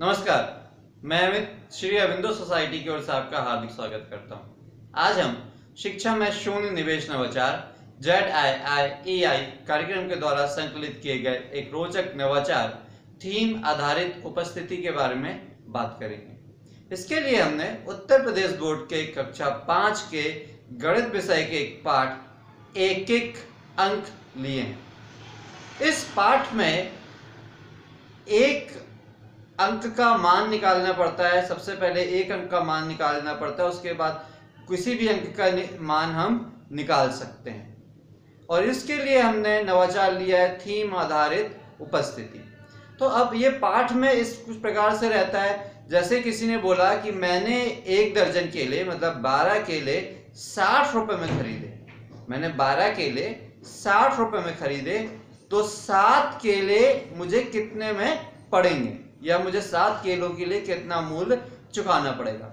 नमस्कार, मैं अमित श्री अरविंदो सोसाइटी की ओर से आपका हार्दिक स्वागत करता हूं। आज हम शिक्षा में शून्य निवेश नवाचार ZIIEI कार्यक्रम के द्वारा संकलित किए गए एक रोचक नवाचार थीम आधारित उपस्थिति के बारे में बात करेंगे। इसके लिए हमने उत्तर प्रदेश बोर्ड के कक्षा 5 के गणित विषय के एक पाठ एक अंक लिए हैं। इस पाठ में एक अंक का मान निकालना पड़ता है। सबसे पहले एक अंक का मान निकालना पड़ता है, उसके बाद किसी भी अंक का मान हम निकाल सकते हैं। और इसके लिए हमने नवाचार लिया है थीम आधारित उपस्थिति। तो अब ये पाठ में इस कुछ प्रकार से रहता है, जैसे किसी ने बोला कि मैंने 1 दर्जन केले मतलब 12 केले 60 रुपए में खरीदे। मैंने 12 केले 60 रुपए में खरीदे, तो 7 केले मुझे कितने में पड़ेंगे, या मुझे 7 केलों के लिए कितना मूल्य चुकाना पड़ेगा।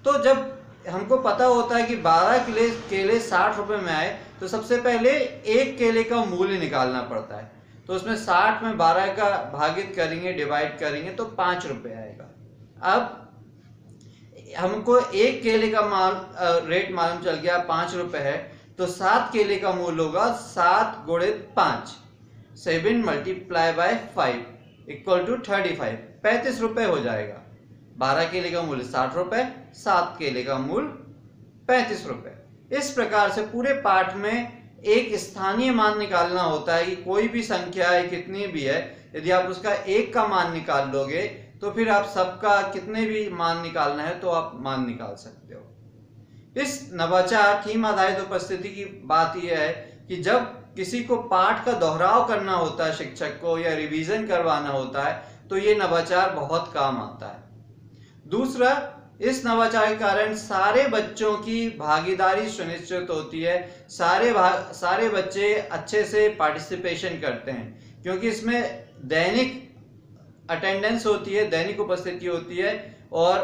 तो जब हमको पता होता है कि 12 केले 60 रुपए में आए, तो सबसे पहले एक केले का मूल्य निकालना पड़ता है। तो उसमें 60 में 12 का भागित करेंगे, डिवाइड करेंगे, तो 5 रुपए आएगा। अब हमको एक केले का रेट मालूम चल गया 5 रुपए है, तो 7 केले का मूल्य होगा 7 गुणित 5, 7 मल्टीप्लाई बाय 5 इक्वल टू 35, 35 रुपए हो जाएगा। 12 केले का मूल्य 60 रुपए, 7 केले का मूल्य 35 रुपए। इस प्रकार से पूरे पाठ में एक स्थानीय मान निकालना होता है कि कोई भी संख्या है, कितनी भी है, यदि आप उसका एक का मान निकाल लोगे तो फिर आप सबका कितने भी मान निकालना है तो आप मान निकाल सकते हो। इस नवाचार थीम आधारित उपस्थिति की बात यह है कि जब किसी को पाठ का दोहराव करना होता है, शिक्षक को, या रिवीजन करवाना होता है, तो ये नवाचार बहुत काम आता है। दूसरा, इस नवाचार के कारण सारे बच्चों की भागीदारी सुनिश्चित होती है। सारे बच्चे अच्छे से पार्टिसिपेशन करते हैं, क्योंकि इसमें दैनिक अटेंडेंस होती है, दैनिक उपस्थिति होती है, और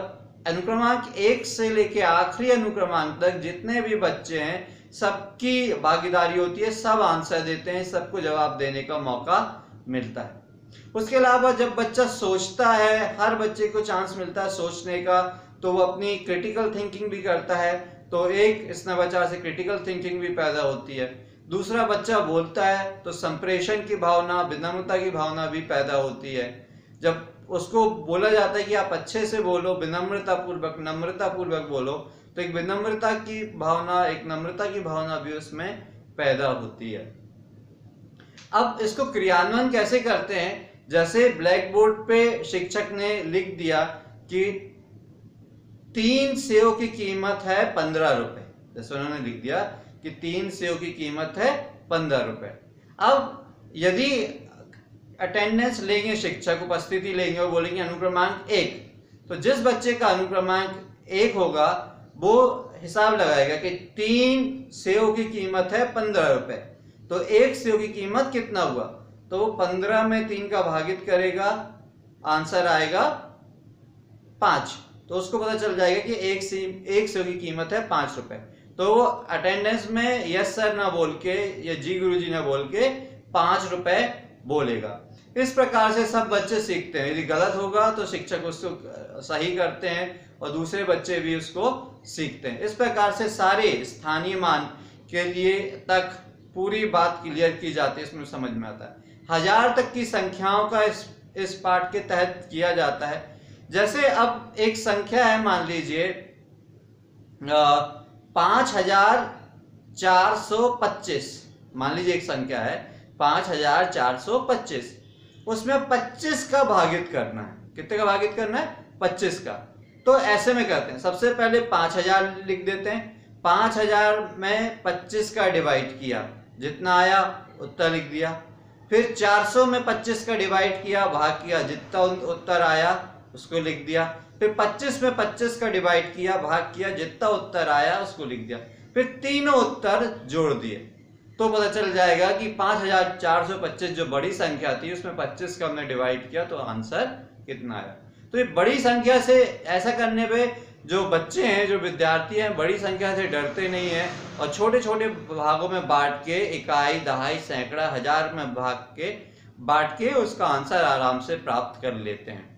अनुक्रमांक 1 से लेकर आखिरी अनुक्रमांक तक जितने भी बच्चे हैं सबकी भागीदारी होती है, सब आंसर देते हैं, सबको जवाब देने का मौका मिलता है। उसके अलावा जब बच्चा सोचता है, हर बच्चे को चांस मिलता है सोचने का, तो वो अपनी क्रिटिकल थिंकिंग भी करता है। तो एक इस नवाचार से क्रिटिकल थिंकिंग भी पैदा होती है। दूसरा, बच्चा बोलता है तो संप्रेषण की भावना, विनम्रता की भावना भी पैदा होती है। जब उसको बोला जाता है कि आप अच्छे से बोलो, विनम्रता पूर्वक, नम्रता पूर्वक बोलो, तो एक विनम्रता की भावना, एक नम्रता की भावना भी उसमें पैदा होती है। अब इसको क्रियान्वयन कैसे करते हैं? जैसे ब्लैक बोर्ड पे शिक्षक ने लिख दिया कि 3 सेव की कीमत है 15 रुपए। जैसे उन्होंने लिख दिया कि 3 सेव की कीमत है 15 रुपए। अब यदि अटेंडेंस लेंगे शिक्षक, उपस्थिति लेंगे और बोलेंगे अनुक्रमांक 1, तो जिस बच्चे का अनुक्रमांक 1 होगा वो हिसाब लगाएगा कि 3 सेव की कीमत है 15 रुपए, तो 1 सेव की कीमत कितना हुआ, तो वो 15 में 3 का भागित करेगा, आंसर आएगा 5। तो उसको पता चल जाएगा कि 1 सेव की कीमत है 5 रुपए। तो वो अटेंडेंस में यस सर ना बोल के या जी गुरुजी ना बोल के 5 रुपए बोलेगा। इस प्रकार से सब बच्चे सीखते हैं। यदि गलत होगा तो शिक्षक उसको सही करते हैं और दूसरे बच्चे भी उसको सीखते हैं। इस प्रकार से सारे स्थानीय मान के लिए तक पूरी बात क्लियर की जाती है, इसमें समझ में आता है। 1000 तक की संख्याओं का इस पाठ के तहत किया जाता है। जैसे अब एक संख्या है, मान लीजिए 5425, मान लीजिए एक संख्या है 5425, उसमें 25 का भागित करना है। कितने का भागित करना है? 25 का। तो ऐसे में करते हैं, सबसे पहले 5000 लिख देते हैं, 5000 में 25 का डिवाइड किया, जितना आया उत्तर लिख दिया। फिर 400 में 25 का डिवाइड किया, भाग किया, जितना उत्तर आया उसको लिख दिया। फिर 25 में 25 का डिवाइड किया, भाग किया, जितना उत्तर आया उसको लिख दिया। फिर तीनों उत्तर जोड़ दिए, तो पता चल जाएगा कि 5425 जो बड़ी संख्या थी उसमें 25 का हमने डिवाइड किया, तो आंसर कितना आया। तो ये बड़ी संख्या से ऐसा करने पे जो बच्चे हैं, जो विद्यार्थी हैं, बड़ी संख्या से डरते नहीं हैं और छोटे छोटे भागों में बांट के, इकाई, दहाई, सैकड़ा, हजार में बांट के उसका आंसर आराम से प्राप्त कर लेते हैं।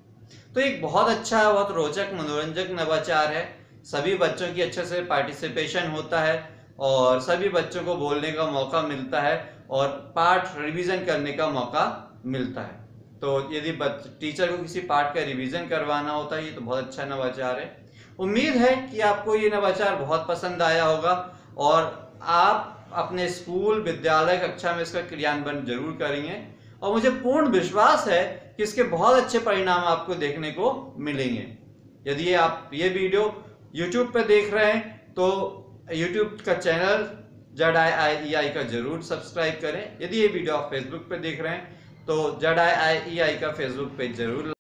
तो एक बहुत अच्छा, बहुत रोचक, मनोरंजक नवाचार है। सभी बच्चों की अच्छे से पार्टिसिपेशन होता है और सभी बच्चों को बोलने का मौका मिलता है और पाठ रिवीजन करने का मौका मिलता है। तो यदि टीचर को किसी पाठ का रिवीजन करवाना होता है, ये तो बहुत अच्छा नवाचार है। उम्मीद है कि आपको ये नवाचार बहुत पसंद आया होगा और आप अपने स्कूल, विद्यालय, कक्षा में इसका क्रियान्वयन जरूर करेंगे और मुझे पूर्ण विश्वास है कि इसके बहुत अच्छे परिणाम आपको देखने को मिलेंगे। यदि आप ये वीडियो YouTube पे देख रहे हैं तो YouTube का चैनल ZIIEI का जरूर सब्सक्राइब करें। यदि ये वीडियो आप Facebook पे देख रहे हैं तो ZIIEI का फेसबुक पेज जरूर